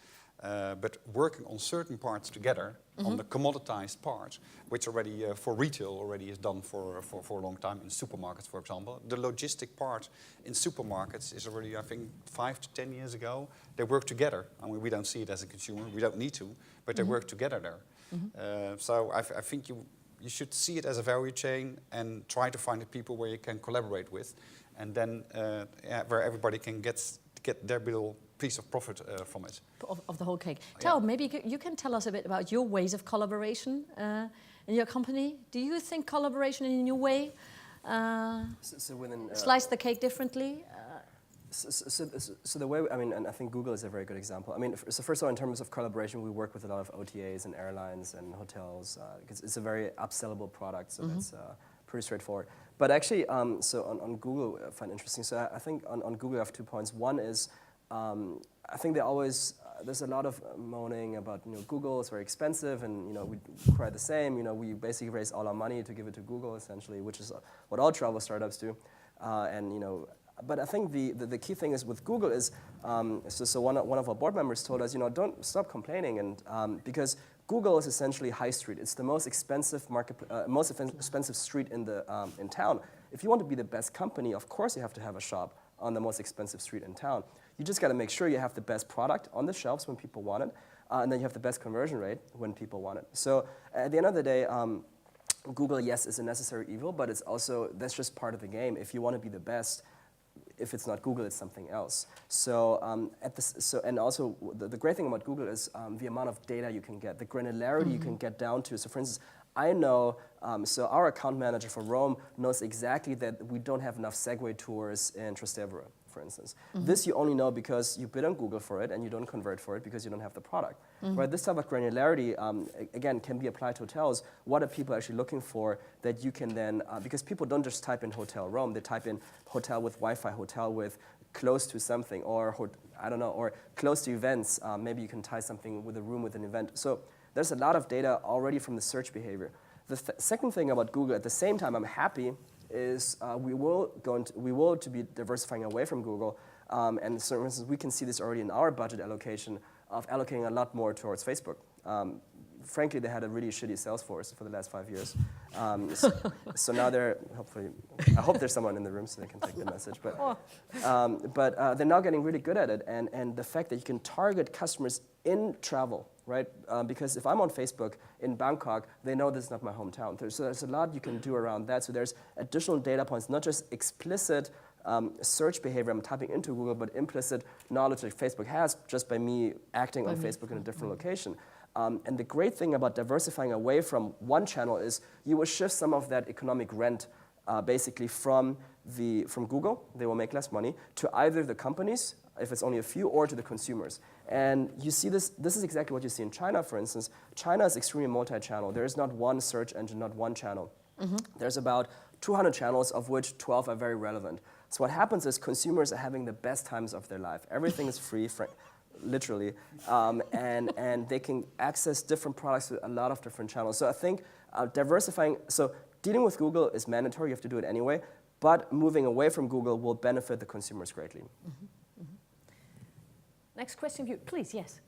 But working on certain parts together, on the commoditized part, which already for retail already is done for a long time in supermarkets, for example. The logistic part in supermarkets is already, I think, 5 to 10 years ago. They work together. I mean, we don't see it as a consumer. We don't need to, but they work together there. So I think you should see it as a value chain and try to find the people where you can collaborate with, and then where everybody can get their little piece of profit from it. Of the whole cake. Tao, maybe you can tell us a bit about your ways of collaboration in your company. Do you think collaboration in a new way slice the cake differently? So the way, I mean, and I think Google is a very good example. I mean, so first of all, in terms of collaboration, we work with a lot of OTAs and airlines and hotels because it's a very upsellable product, so that's pretty straightforward. But actually, so on Google, I find interesting. So I think on Google I have 2 points. One is I think there's a lot of moaning about, Google is very expensive, and we cry the same. We basically raise all our money to give it to Google, essentially, which is what all travel startups do. But I think the key thing is with Google is, so one of our board members told us, don't stop complaining, and because Google is essentially high street. It's the most expensive expensive street in town. If you want to be the best company, of course you have to have a shop on the most expensive street in town. You just got to make sure you have the best product on the shelves when people want it, and then you have the best conversion rate when people want it. So at the end of the day, Google, yes, is a necessary evil, but it's also, that's just part of the game. If you want to be the best, if it's not Google, it's something else. So, and also the great thing about Google is the amount of data you can get, the granularity you can get down to. So for instance, I know, so our account manager for Rome knows exactly that we don't have enough Segway tours in Trastevere, for instance. This you only know because you bid on Google for it and you don't convert for it because you don't have the product. Right? This type of granularity, again, can be applied to hotels. What are people actually looking for that you can then, because people don't just type in Hotel Rome, they type in hotel with Wi-Fi, hotel with close to something, or I don't know, or close to events. Maybe you can tie something with a room with an event. So there's a lot of data already from the search behavior. The second thing about Google, at the same time, I'm happy, is we will to be diversifying away from Google. And so, for instance, we can see this already in our budget allocation of allocating a lot more towards Facebook. Frankly, they had a really shitty sales force for the last 5 years. So now they're, hopefully, I hope there's someone in the room so they can take the message. But they're now getting really good at it. And the fact that you can target customers in travel, right? Because if I'm on Facebook in Bangkok, they know this is not my hometown. So there's a lot you can do around that. So there's additional data points, not just explicit search behavior I'm typing into Google, but implicit knowledge that Facebook has just by me acting on Facebook in a different location. And the great thing about diversifying away from one channel is you will shift some of that economic rent basically from Google, they will make less money, to either the companies, if it's only a few, or to the consumers. And you see this is exactly what you see in China, for instance. China is extremely multi-channel. There is not one search engine, not one channel. There's about 200 channels, of which 12 are very relevant. So what happens is consumers are having the best times of their life. Everything is free, literally, and they can access different products with a lot of different channels. So I think diversifying, so dealing with Google is mandatory, you have to do it anyway, but moving away from Google will benefit the consumers greatly. Next question for you, please, yes.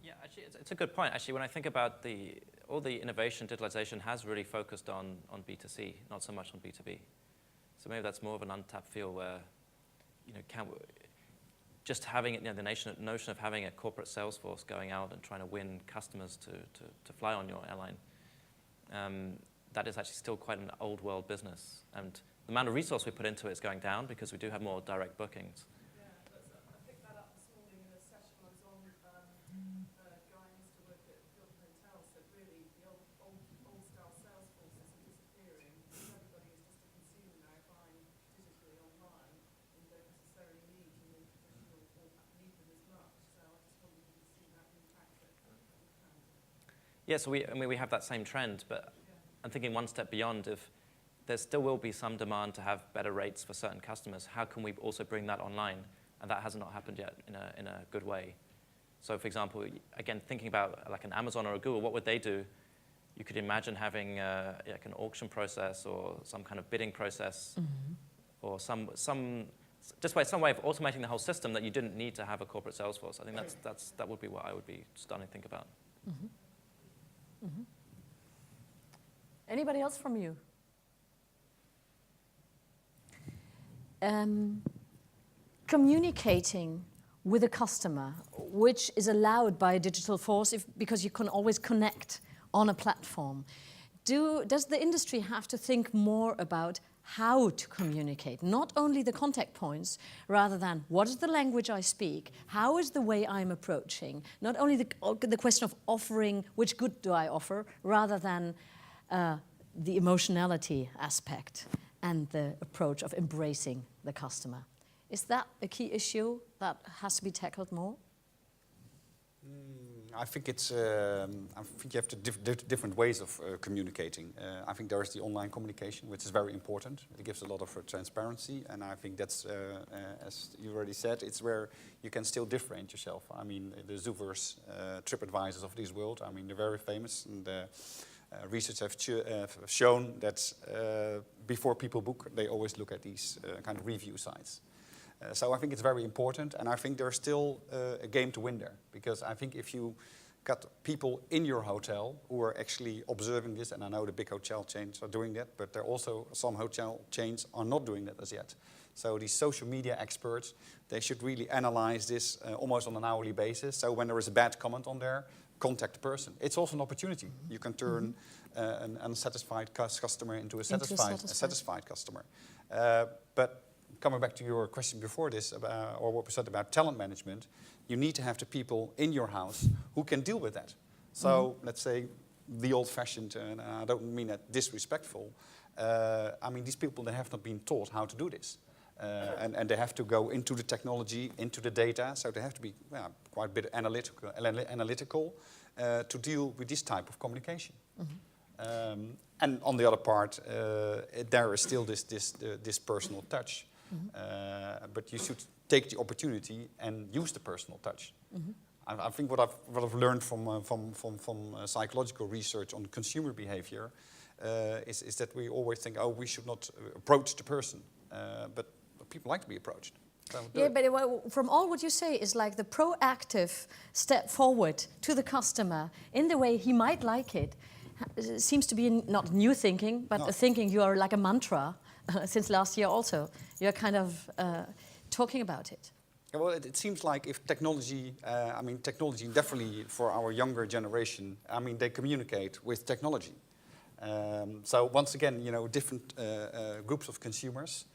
Yeah, actually, it's a good point. Actually, when I think about all the innovation, digitalization has really focused on B2C, not so much on B2B. So maybe that's more of an untapped field where, just having the notion of having a corporate sales force going out and trying to win customers to fly on your airline, that is actually still quite an old world business. And the amount of resource we put into it is going down because we do have more direct bookings. Yeah, so we have that same trend, but I'm thinking one step beyond. If there still will be some demand to have better rates for certain customers, how can we also bring that online? And that has not happened yet in a good way. So for example, again, thinking about like an Amazon or a Google, what would they do? You could imagine having like an auction process or some kind of bidding process, or some way of automating the whole system that you didn't need to have a corporate sales force. I think that would be what I would be starting to think about. Anybody else from you? Communicating with a customer, which is allowed by a digital force because you can always connect on a platform. Does the industry have to think more about how to communicate, not only the contact points, rather than what is the language I speak, how is the way I'm approaching, not only the question of offering, which good do I offer, rather than the emotionality aspect and the approach of embracing the customer. Is that a key issue that has to be tackled more? I think it's. I think you have different ways of communicating. I think there is the online communication, which is very important. It gives a lot of transparency, and I think that's, as you already said, it's where you can still differentiate yourself. I mean, the Zoovers, TripAdvisors of this world. I mean, they're very famous, and research have shown that before people book, they always look at these kind of review sites. So I think it's very important, and I think there's still a game to win there, because I think if you got people in your hotel who are actually observing this, and I know the big hotel chains are doing that, but there are also some hotel chains are not doing that as yet. So these social media experts, they should really analyze this almost on an hourly basis. So when there is a bad comment on there, contact the person. It's also an opportunity. You can turn an unsatisfied customer into a satisfied customer. But coming back to your question before this, or what we said about talent management, you need to have the people in your house who can deal with that. So let's say the old-fashioned, and I don't mean that disrespectful, I mean these people, they have not been taught how to do this. And they have to go into the technology, into the data, so they have to be quite a bit analytical to deal with this type of communication. And on the other part, there is still this personal touch. But you should take the opportunity and use the personal touch. I think what I've learned from psychological research on consumer behavior is that we always think, oh, we should not approach the person, but people like to be approached. So yeah, but from all what you say is like the proactive step forward to the customer in the way he might like it. Seems to be not new thinking, but a thinking you are like a mantra since last year also. You're kind of talking about it. Well, it seems like if technology, I mean, technology definitely for our younger generation, I mean, they communicate with technology. So once again, you know, different groups of consumers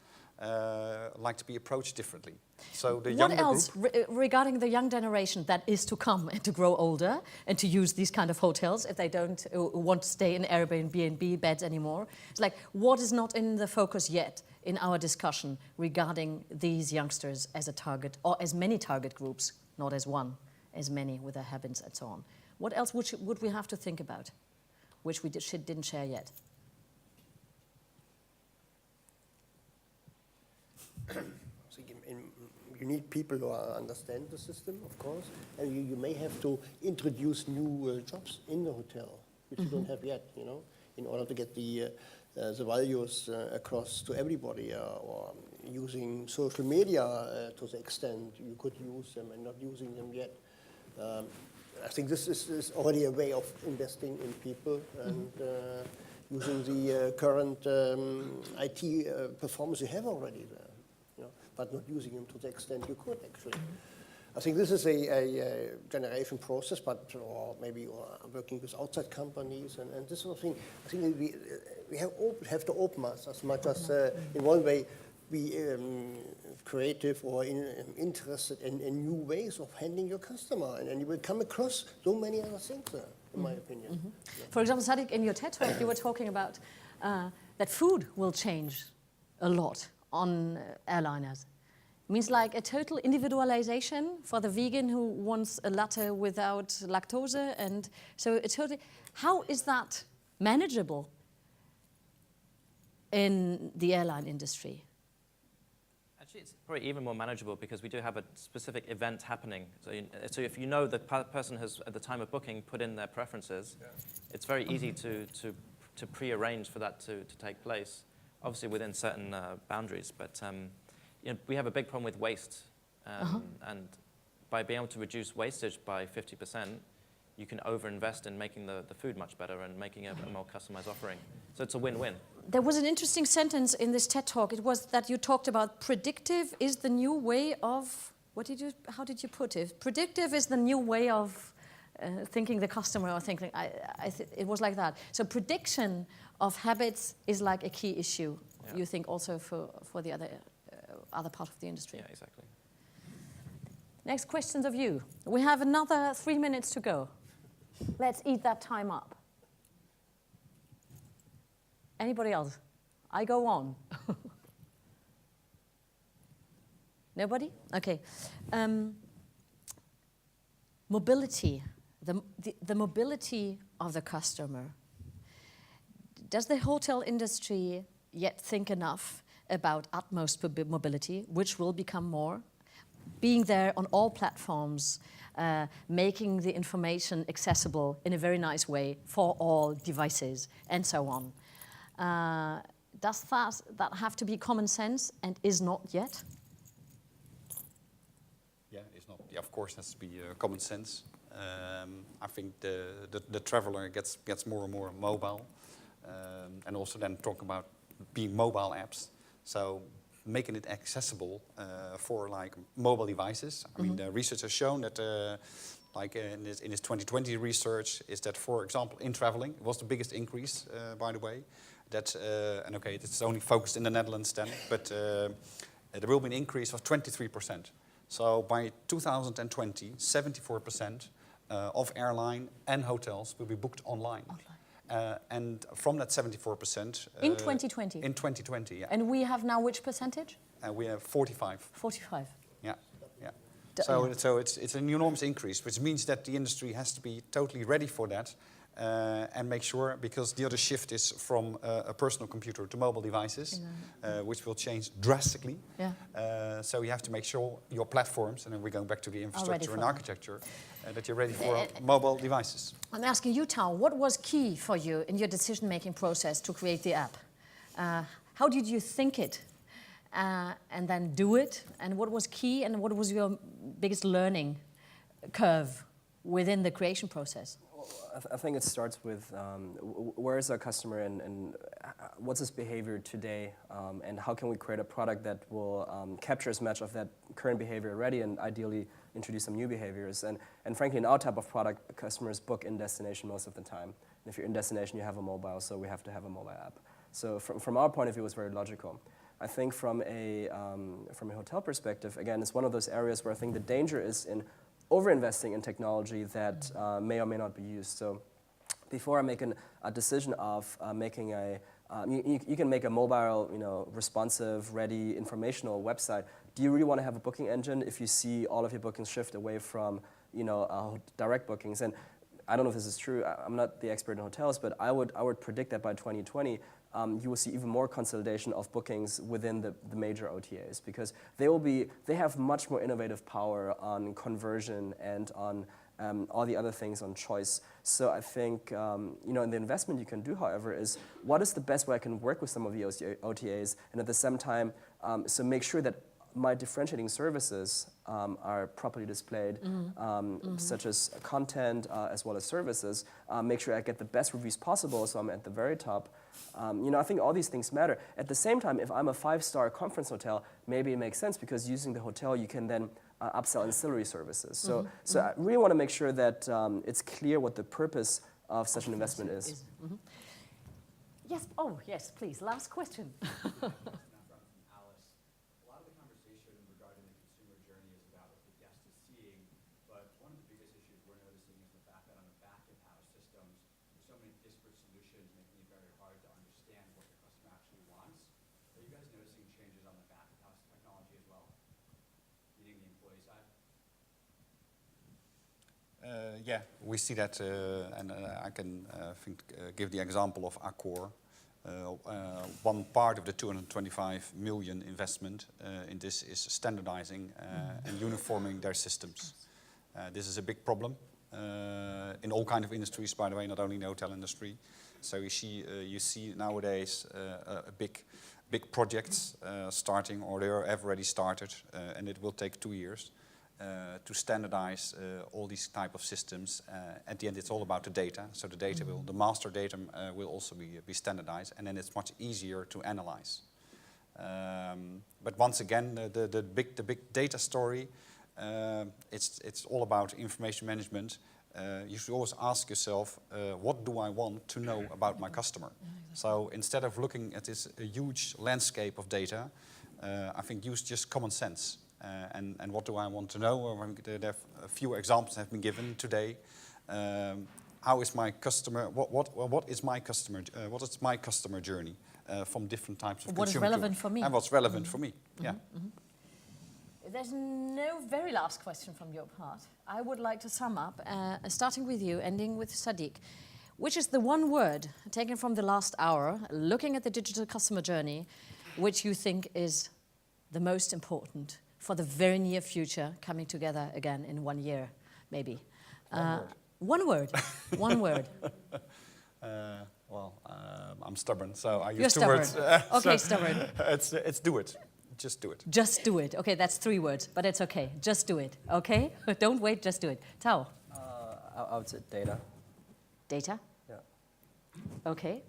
like to be approached differently. So the what else regarding the young generation that is to come and to grow older and to use these kind of hotels if they don't want to stay in Airbnb beds anymore? It's like, what is not in the focus yet in our discussion regarding these youngsters as a target, or as many target groups, not as one, as many with their habits and so on? What else would we have to think about, which we didn't share yet? You need people who understand the system, of course, and you may have to introduce new jobs in the hotel, which you don't have yet, you know, in order to get the values across to everybody, or using social media to the extent you could use them and not using them yet. I think this is already a way of investing in people and using the current IT performance you have already there. But not using them to the extent you could, actually. I think this is a generation process, but or maybe working with outside companies and this sort of thing. I think we have to open us as much as in one way be creative or interested in new ways of handling your customer, and you will come across so many other things there, in my opinion. Yeah. For example, Sadiq, in your TED talk, you were talking about that food will change a lot on airliners. It means like a total individualization for the vegan who wants a latte without lactose, and so it's totally. How is that manageable in the airline industry? Actually, it's probably even more manageable because we do have a specific event happening. So if you know the person has, at the time of booking, put in their preferences, it's very easy to pre-arrange for that to take place. Obviously within certain boundaries, but you know, we have a big problem with waste, and by being able to reduce wastage by 50%, you can overinvest in making the food much better and making a more customized offering. So it's a win-win. There was an interesting sentence in this TED talk. It was that you talked about predictive is the new way of, how did you put it? Predictive is the new way of thinking the customer, or thinking, it was like that. So prediction of habits is like a key issue Yeah. you think also for the other part of the industry. Yeah, exactly. Next questions of you. We have another 3 minutes to go. Let's eat that time up. Anybody else? I go on. Nobody? Okay. Mobility, the mobility of the customer. Does the hotel industry yet think enough about utmost mobility, which will become more? Being there on all platforms, making the information accessible in a very nice way for all devices, and so on. Does that have to be common sense and is not yet? Yeah, it's not. Yeah, of course, it has to be common sense. I think the traveler gets more and more mobile, and also then talk about being mobile apps. So making it accessible for like mobile devices. I mean, the research has shown that, like in this 2020 research, is that, for example, in traveling, it was the biggest increase, by the way. That and okay, it's only focused in the Netherlands then, but there will be an increase of 23%. So by 2020, 74% of airline and hotels will be booked online. And from that 74%... in 2020? In 2020, yeah. And we have now which percentage? We have 45. 45. Yeah, yeah. So it's an enormous increase, which means that the industry has to be totally ready for that and make sure, because the other shift is from a personal computer to mobile devices, which will change drastically. Yeah. So you have to make sure your platforms, and then we're going back to the infrastructure and architecture, that you're ready for mobile devices. I'm asking you, Tao, what was key for you in your decision-making process to create the app? How did you think it and then do it? And what was key and what was your biggest learning curve within the creation process? I think it starts with where is our customer and what's his behavior today, and how can we create a product that will capture as much of that current behavior already and ideally introduce some new behaviors. And frankly, in our type of product, customers book in destination most of the time. And if you're in destination, you have a mobile, so we have to have a mobile app. So from our point of view, it was very logical. I think from a hotel perspective, again, it's one of those areas where I think the danger is in over-investing in technology that may or may not be used. So before I make a decision of making you can make a mobile, responsive, ready, informational website. Do you really want to have a booking engine if you see all of your bookings shift away from, direct bookings? And I don't know if this is true. I'm not the expert in hotels, but I would predict that by 2020, you will see even more consolidation of bookings within the major OTAs, because they have much more innovative power on conversion and on all the other things, on choice. So I think and the investment you can do, however, is what is the best way I can work with some of the OTAs, and at the same time, so make sure that my differentiating services are properly displayed, such as content as well as services. Make sure I get the best reviews possible, so I'm at the very top. I think all these things matter. At the same time, if I'm a 5-star conference hotel, maybe it makes sense, because using the hotel, you can then upsell ancillary services. So I really want to make sure that it's clear what the purpose of such an investment is. Yes. Oh, yes, please. Last question. Yeah, we see that, and I can give the example of Accor. One part of the 225 million investment in this is standardizing and uniforming their systems. This is a big problem in all kinds of industries, by the way, not only in the hotel industry. So you see nowadays big projects starting, or they have already started, and it will take 2 years. To standardize all these type of systems. At the end, it's all about the data. So the data the master data will also be standardized, and then it's much easier to analyze. But once again, the big data story It's all about information management. You should always ask yourself, what do I want to know about my customer? So instead of looking at this huge landscape of data, I think use just common sense. And what do I want to know? There a few examples have been given today. How is my customer? What is my customer? What is my customer journey from different types of What is consumer relevant tools? for me? And what's relevant for me? Yeah. There's no very last question from your part. I would like to sum up, starting with you, ending with Sadiq. Which is the one word taken from the last hour, looking at the digital customer journey, which you think is the most important for the very near future, coming together again in 1 year, maybe? One word. One word. I'm stubborn, so I You're use two stubborn. words. Okay, stubborn. It's do it. Just do it. Just do it. Okay, that's 3 words, but it's okay. Just do it, okay? Don't wait, just do it. Tao. I would say data. Data? Yeah. Okay.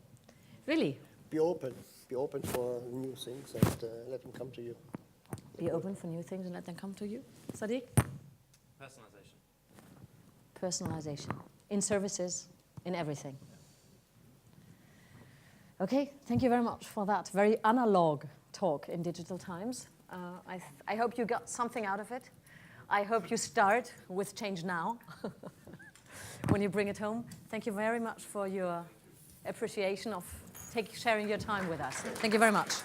Really? Be open. Be open for new things and let them come to you. Be open for new things and let them come to you. Sadiq? Personalization. Personalization. In services, in everything. Okay, thank you very much for that very analog talk in digital times. I hope you got something out of it. I hope you start with change now when you bring it home. Thank you very much for your appreciation of sharing your time with us. Thank you very much.